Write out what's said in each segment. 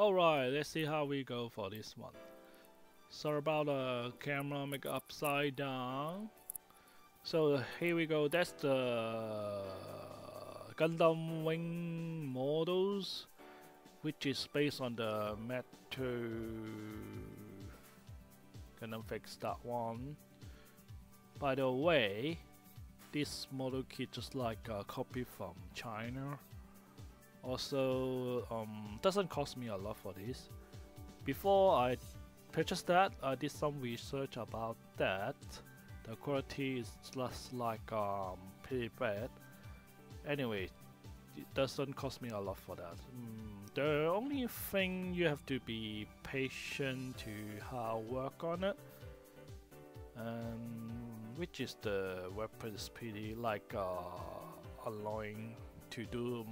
Alright, let's see how we go for this one. Sorry about the camera make upside down. So here we go, that's the Gundam wing models, which is based on the Metro Gundam Fix that one. By the way, this model kit just like a copy from China. Also, doesn't cost me a lot for this. Before I purchased that, I did some research about that. The quality is just like pretty bad. Anyway, it doesn't cost me a lot for that. The only thing you have to be patient to work on it, which is the weapon is pretty like annoying to do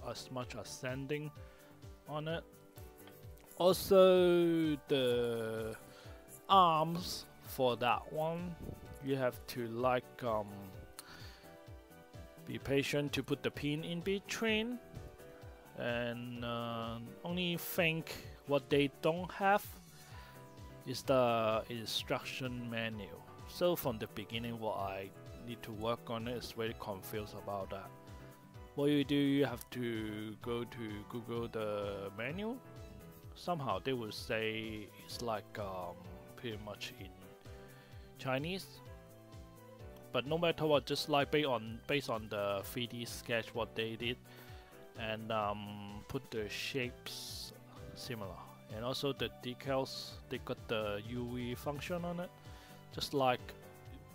as much ascending on it. Also, the arms for that one, you have to like be patient to put the pin in between, and only think what they don't have is the instruction manual. So from the beginning, what I need to work on is very confused about that. What you do, you have to go to Google the manual. Somehow they will say it's like pretty much in Chinese. But no matter what, just like based on the 3D sketch what they did, and put the shapes similar. And also the decals, they got the UV function on it. Just like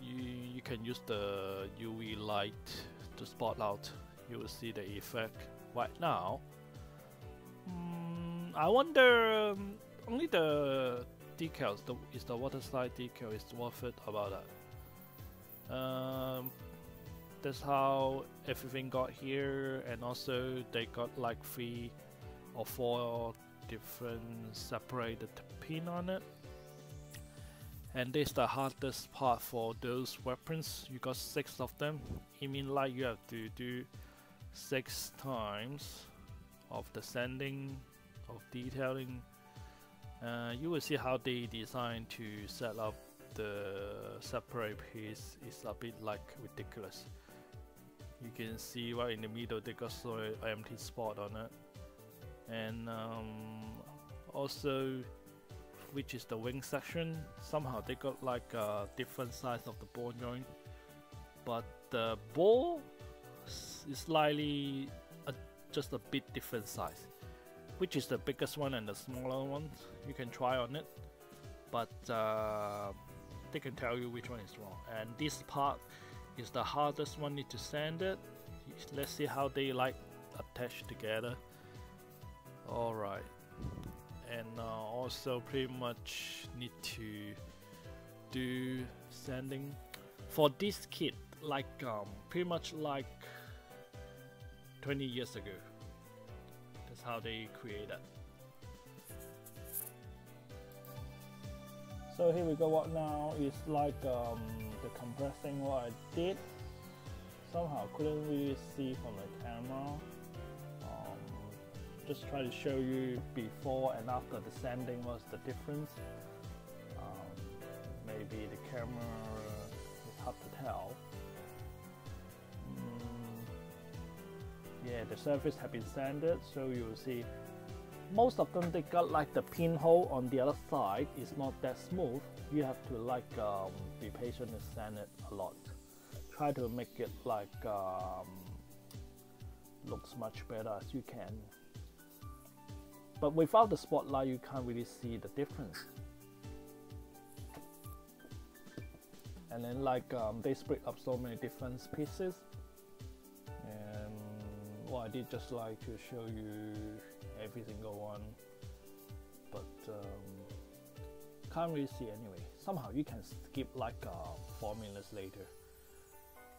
you can use the UV light to spot out. You will see the effect right now. I wonder, only the decals, is the water slide decal is worth it about that. That's how everything got here, and also they got like 3 or 4 different separated pin on it. And this is the hardest part for those weapons. You got 6 of them. It means like you have to do 6 times of the sanding, of detailing. You will see how they design to set up the separate piece is a bit like ridiculous. You can see right in the middle they got so empty spot on it, and also, which is the wing section, somehow they got like a different size of the ball joint, but the ball is slightly just a bit different size. Which is the biggest one and the smaller one? You can try on it, but they can tell you which one is wrong. And this part is the hardest one, need to sand it. Let's see how they like attach together. Alright, and also pretty much need to do sanding for this kit, like pretty much like 20 years ago. That's how they create it. So here we go. What now is like the compressing what I did. Somehow couldn't really see from the camera. Just try to show you before and after the sanding, what's the difference. Maybe the camera is hard to tell. Yeah, the surface have been sanded, so you will see most of them they got like the pinhole on the other side is not that smooth. You have to like be patient and sand it a lot. Try to make it like looks much better as you can. But without the spotlight, you can't really see the difference. And then like they split up so many different pieces. And what I did just like to show you every single one, but can't really see anyway. Somehow you can skip like 4 minutes later.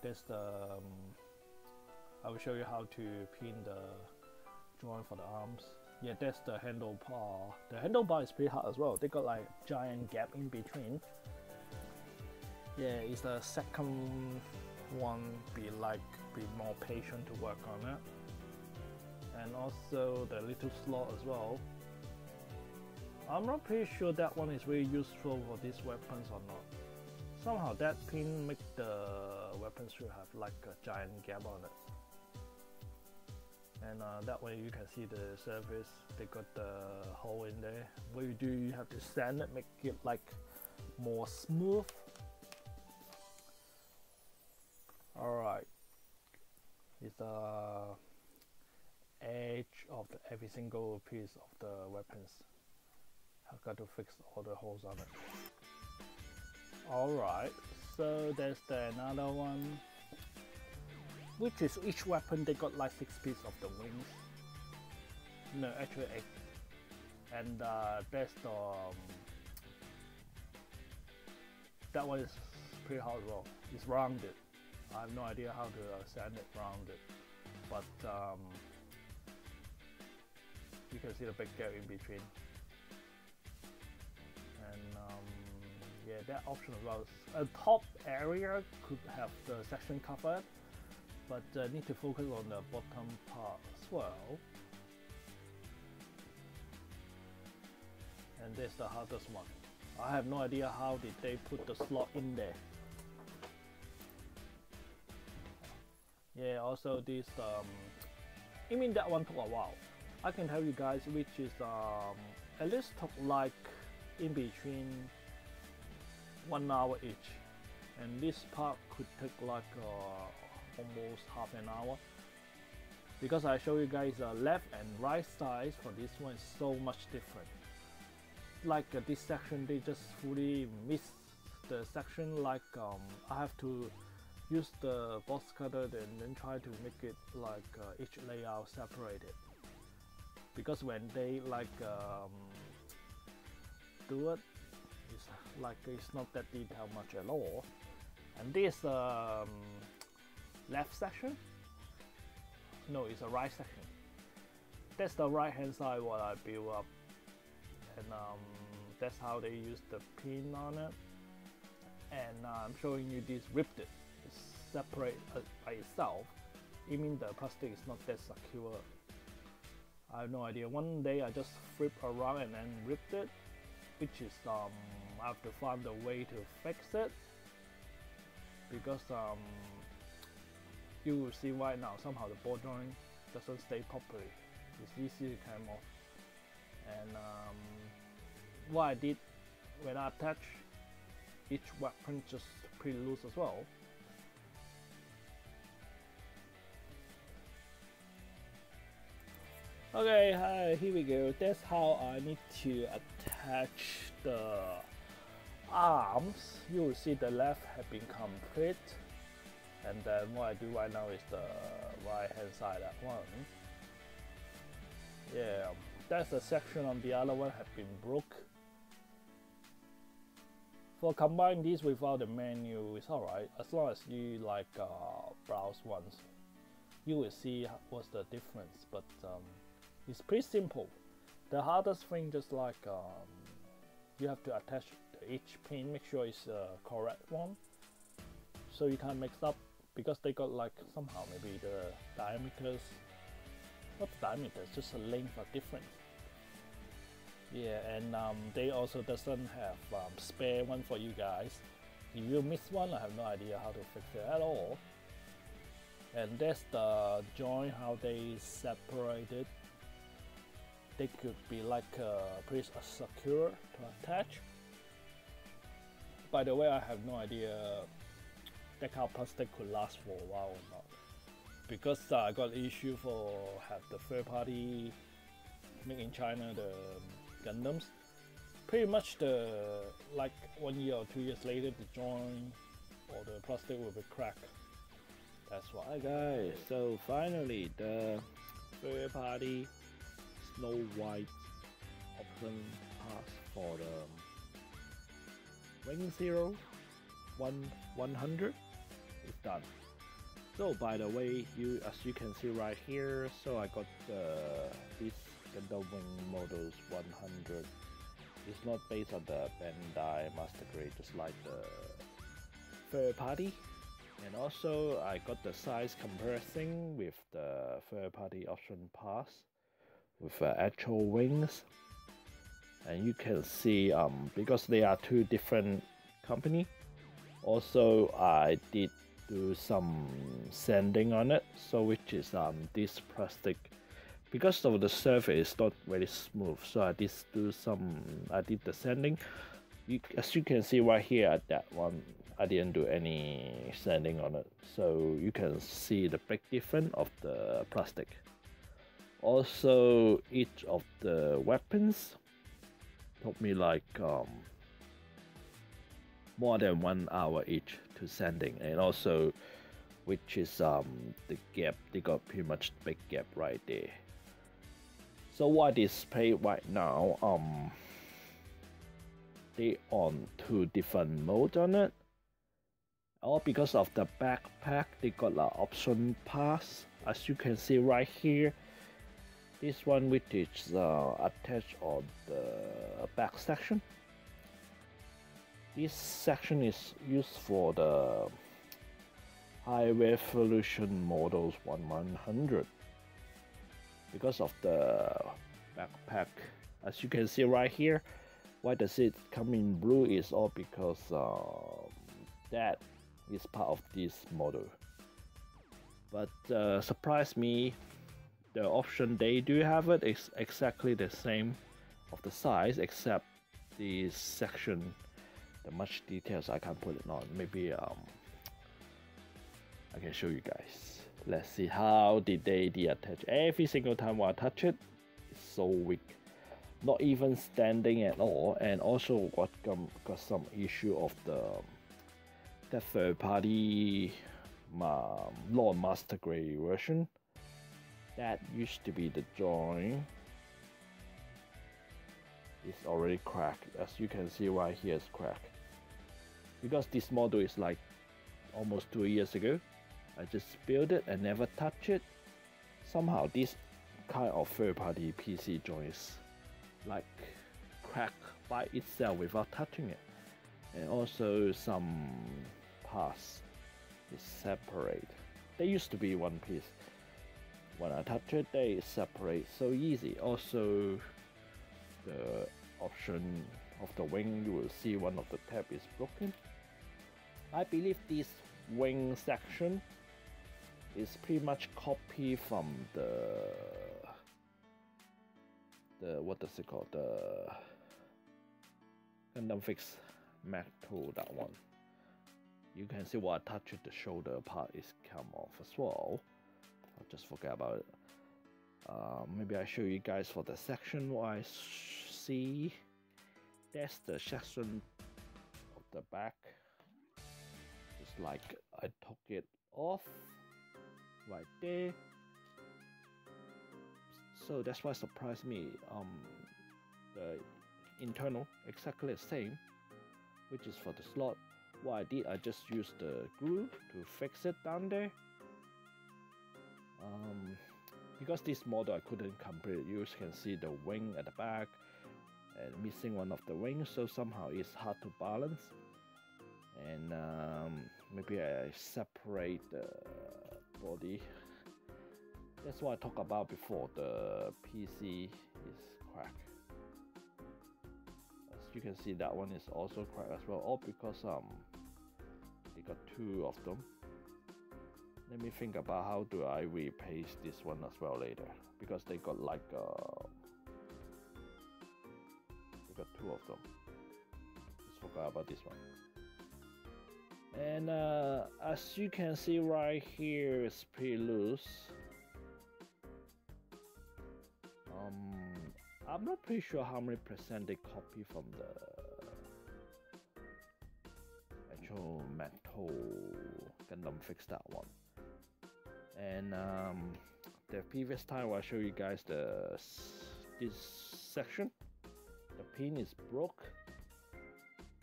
There's the I will show you how to pin the joint for the arms. Yeah, that's the handlebar. The handlebar is pretty hard as well. They got like giant gap in between. Yeah, it's the second one. Be more patient to work on it. And also the little slot as well. I'm not pretty sure that one is very useful for these weapons or not. Somehow that pin make the weapon should have like a giant gap on it. And that way you can see the surface, they got the hole in there. What you do, you have to sand it, make it like more smooth. Alright, it's the edge of every single piece of the weapons. I've got to fix all the holes on it. Alright, so there's another one, which is each weapon they got like 6 pieces of the wings. No, actually 8. And there's the that one is pretty hard as well. It's rounded. I have no idea how to sand it rounded, but you can see the big gap in between. And yeah, that option as well. A top area could have the section covered, but need to focus on the bottom part as well. And that's the hardest one. I have no idea how did they put the slot in there. Yeah, also this I mean that one took a while. I can tell you guys, which is at least took like in between 1 hour each, and this part could take like almost half an hour, because I show you guys left and right sides for this one is so much different. Like this section, they just fully missed the section. Like I have to use the box cutter and then try to make it like each layout separated, because when they like do it, it's like it's not that detailed much at all. And this left section, no, it's a right section. That's the right hand side what I built up, and that's how they use the pin on it. And I'm showing you this ripped it. It's separate by itself. It means the plastic is not that secure. I have no idea. One day I just flipped around and then ripped it, which is I have to find a way to fix it, because you will see right now somehow the ball joint doesn't stay properly. It's easy to come off. And what I did when I attach each weapon just pretty loose as well. Okay, hi, here we go. That's how I need to attach the arms. You will see the left have been complete, and then what I do right now is the right hand side that one. Yeah, that's the section on the other one have been broke. For combine these without the menu, it's alright, as long as you like browse once, you will see what's the difference. But it's pretty simple. The hardest thing just like you have to attach each pin, make sure it's the correct one, so you can't mix up, because they got like somehow maybe the diameters, not diameters, just a length are different. Yeah, and they also doesn't have spare one for you guys. If you miss one, I have no idea how to fix it at all. And that's the joint, how they separate it. They could be like pretty secure to attach. By the way, I have no idea Decals plastic could last for a while or not, because I got issue for have the third party made in China, the Gundams. Pretty much the like 1 year or 2 years later, the joint or the plastic will be cracked. That's why, guys. So finally, the third party Snow White option pass for the Wing 100 is done. So by the way, as you can see right here, so I got this Gundam Wing models 100. It's not based on the Bandai Master Grade, just like the third party. And also I got the size comparison with the third party option pass with actual wings. and you can see because they are two different company. Also, I did do some sanding on it, so which is this plastic, because of the surface is not very smooth, so I did the sanding. As you can see right here at that one, I didn't do any sanding on it, so you can see the big difference of the plastic. Also, each of the weapons took me like more than 1 hour each to sanding, and also which is the gap, they got pretty much big gap right there. So what I display right now, they on two different modes on it. All because of the backpack, they got the option pass. As you can see right here, this one which is attached on the back section. This section is used for the high resolution models 1100 because of the backpack. As you can see right here, why does it come in blue is all because that is part of this model. But surprised me, the option they do have it is exactly the same of the size, except the section, the much details I can't put it on. Maybe I can show you guys. Let's see how did they deattach. Every single time I touch it, it's so weak, not even standing at all. And also got some issue of the third party non-master grade version. That used to be the joint. It's already cracked. As you can see right here, it's cracked. Because this model is like almost 2 years ago, I just built it and never touch it. Somehow this kind of third-party PC joints like crack by itself without touching it. And also some parts is separate. They used to be one piece. When I touch it, they separate so easy. Also, the option of the wing, you will see one of the tab is broken. I believe this wing section is pretty much copy from the what does it called, the Gundam Fix Mac 2, that one. You can see what I touch it, the shoulder part is come off as well. I'll just forget about it. Maybe I show you guys for the section what I see. That's the section of the back. It's like I took it off right there. So that's what surprised me. The internal exactly the same, which is for the slot. What I did, I just used the glue to fix it down there. Because this model I couldn't complete, you can see the wing at the back and missing one of the wings, so somehow it's hard to balance. And maybe I separate the body. That's what I talked about before. The PC is cracked. As you can see, that one is also cracked as well. All because they got two of them. Let me think about how do I replace this one as well later, because they got like they got two of them. Just forgot about this one. And as you can see right here, it's pretty loose. I'm not pretty sure how many percent they copy from the actual metal Gundam Fix, that one. And the previous time I show you guys this section, the pin is broke.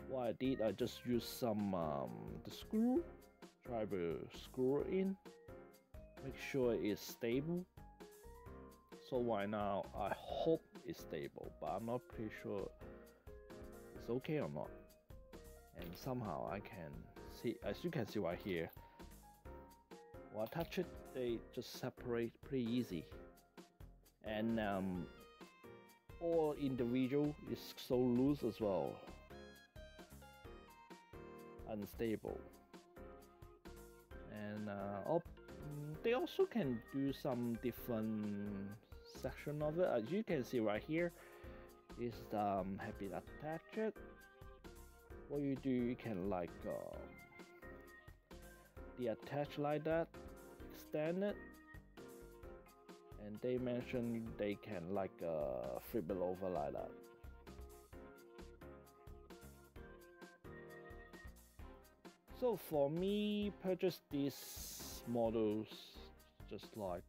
What I did, I just used some the screw, try to screw it in, make sure it's stable. So right now I hope it's stable, but I'm not pretty sure it's okay or not. And somehow I can see, as you can see right here, when I touch it, they just separate pretty easy. And all individual is so loose as well, unstable. And they also can do some different section of it. As you can see right here is have been attached. What you do, you can like deattach like that, extend it, and they mentioned they can like flip it over like that. So for me, purchase these models just like,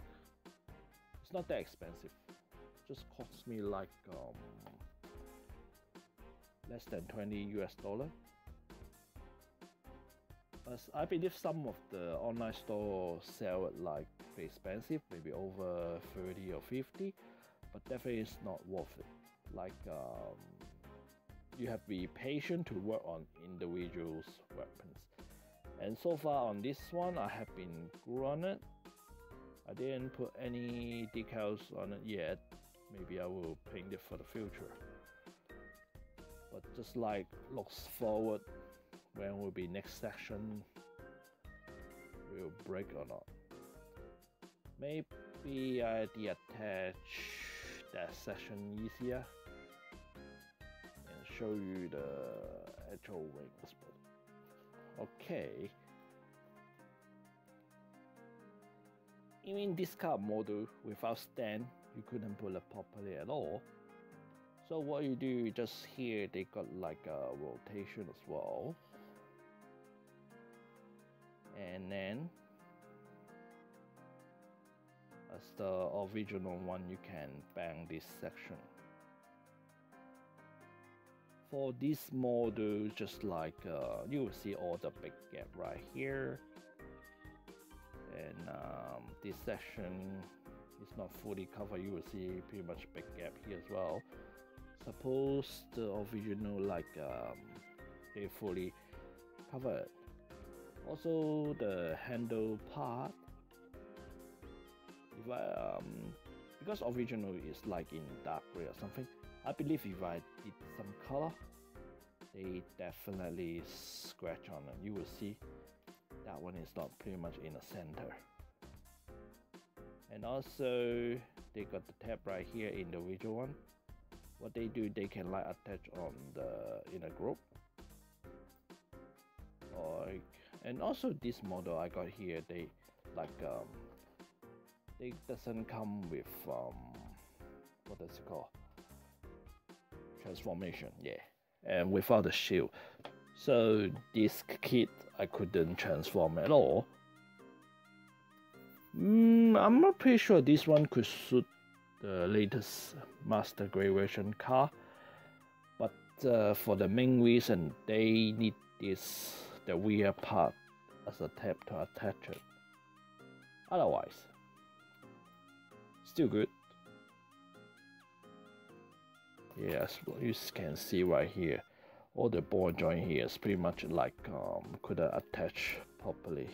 it's not that expensive, just cost me like less than $20 US. But I believe some of the online stores sell it like pretty expensive, maybe over 30 or 50, but definitely it's not worth it. Like you have to be patient to work on individuals' weapons. And so far on this one, I have been glue on it. I didn't put any decals on it yet. Maybe I will paint it for the future. But just like looks forward when will be next section will break or not. Maybe I deattach that section easier and show you the actual wings. Okay. Even this kind of model without stand, you couldn't pull it properly at all. So what you do, just here they got like a rotation as well. And then as the original one, you can bang this section. For this model, just like you will see all the big gap right here, and this section is not fully covered. You will see pretty much big gap here as well. Suppose the original like they fully covered. Also the handle part, if I because original is like in dark gray or something, I believe if I did some color, they definitely scratch on it. You will see that one is not pretty much in the center. And also they got the tab right here in the original one. What they do, they can like attach on the inner group. And also this model I got here, they like they doesn't come with what is it called, transformation, yeah, and without the shield. So this kit I couldn't transform at all. I'm not pretty sure this one could suit the latest Master Grade version car, but for the main reason they need this the rear part as a tab to attach it. Otherwise, still good. Yes, you can see right here, all the ball joint here is pretty much like couldn't attach properly.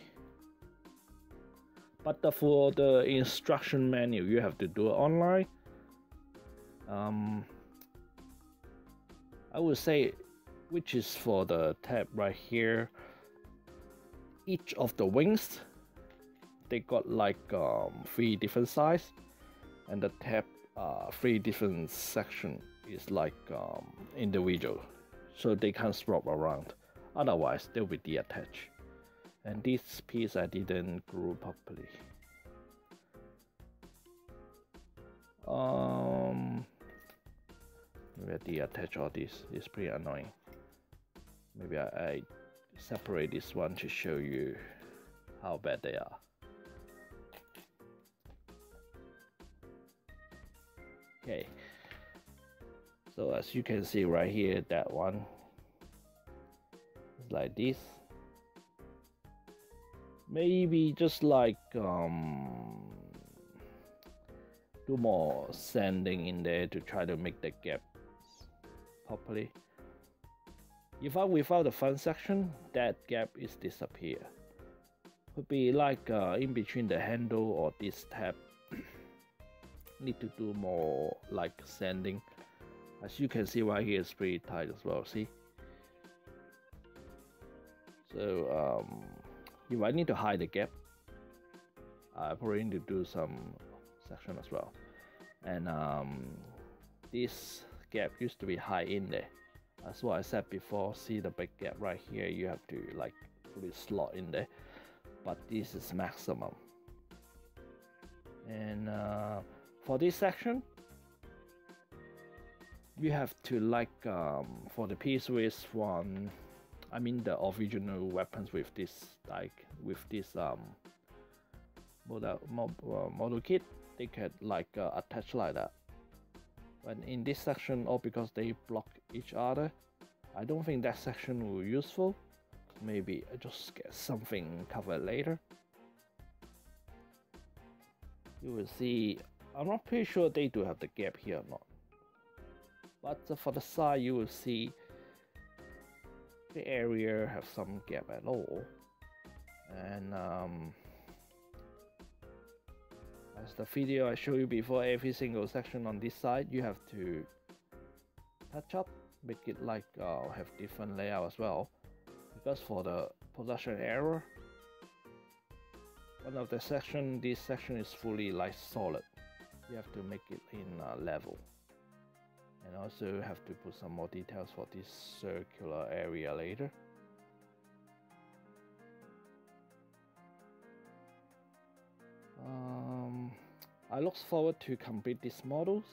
But for the instruction manual, you have to do it online. I would say, which is for the tab right here, each of the wings, they got like 3 different size, and the tab 3 different section is like individual, so they can't swap around, otherwise they'll be deattached. And this piece I didn't glue properly. Maybe I deattach all this. It's pretty annoying. Maybe I separate this one to show you how bad they are. Okay, so as you can see right here, that one is like this. Maybe just like do more sanding in there to try to make the gaps properly. If I without the front section, that gap is disappear. Could be like in between the handle or this tab. Need to do more like sanding As you can see right here, it's pretty tight as well. See. So if I need to hide the gap, I probably need to do some section as well. And this gap used to be high in there. That's what I said before. See the big gap right here? You have to like put it slot in there. But this is maximum. And for this section, you have to like for the piece with one. I mean the original weapons with this model kit, they can like attach like that. But in this section, all because they block each other, I don't think that section will be useful. Maybe I just get something covered later. You will see. I'm not pretty sure they do have the gap here or not. But for the side, you will see the area have some gap at all. And as the video I showed you before, every single section on this side you have to touch up, make it like have different layout as well. Because for the production error, one of the section, this section is fully like solid. You have to make it in level. And also have to put some more details for this circular area later. I look forward to complete these models.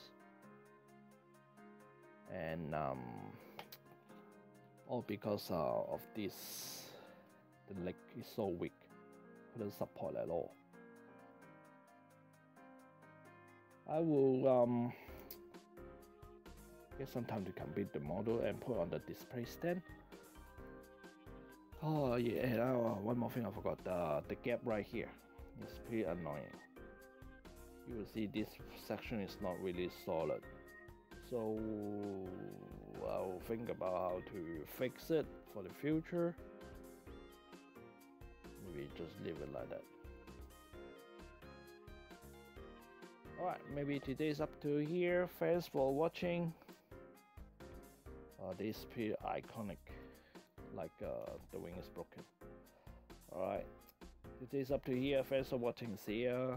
And all because of this, the leg is so weak, couldn't support at all. I will get some time to complete the model and put on the display stand. Oh yeah, and one more thing I forgot, the gap right here is pretty annoying. You will see this section is not really solid. So I'll think about how to fix it for the future. Maybe just leave it like that. Alright, maybe today's up to here. Thanks for watching. This is pretty iconic, like the wing is broken. Alright, today's up to here. Thanks for watching. See ya.